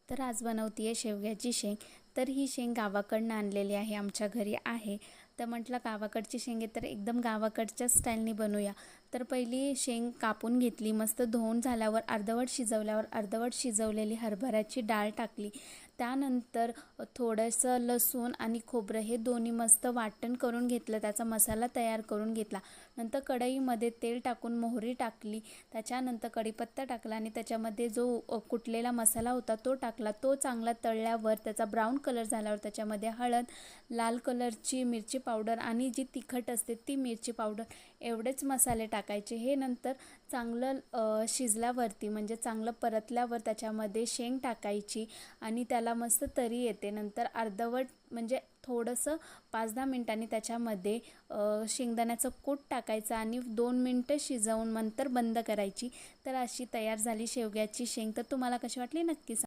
तर आज बनवते आहे शेवग्याची शेंग. तर ही शेंग गावाकडनं आणलेली आहे, आमच्या घरी आहे. तर म्हटलं गावाकडची शेंग आहे तर एकदम गावाकडच्या स्टाईलने बनवूया. तर पहिली शेंग कापून घेतली, मस्त धुवून झाल्यावर अर्धवट शिजवल्यावर अर्धवट शिजवलेली हरभऱ्याची डाळ टाकली. त्यानंतर थोडंसं लसूण आणि खोबरं हे दोन्ही मस्त वाटण करून घेतलं, त्याचा मसाला तयार करून घेतला. नंतर कढईमध्ये तेल टाकून मोहरी टाकली, त्याच्यानंतर कढीपत्ता टाकला आणि त्याच्यामध्ये जो कुटलेला मसाला होता तो टाकला. तो चांगला तळल्यावर त्याचा ब्राऊन कलर झाल्यावर त्याच्यामध्ये हळद, लाल कलरची मिरची पावडर आणि जी तिखट असते ती मिरची पावडर एवढेच मसाले टाकायचे. हे नंतर चांगलं शिजल्यावरती म्हणजे चांगलं परतल्यावर त्याच्यामध्ये शेंग टाकायची आणि त्याला मस्त तरी येते. नंतर अर्धवट म्हणजे थोडंसं 5-10 मिनिटांनी त्याच्यामध्ये शेंगदाण्याचं कूट टाकायचं आणि 2 मिनटं शिजवून नंतर बंद करायची. तर अशी तयार झाली शेवग्याची शेंग. तर तुम्हाला कशी वाटली नक्की सांगा.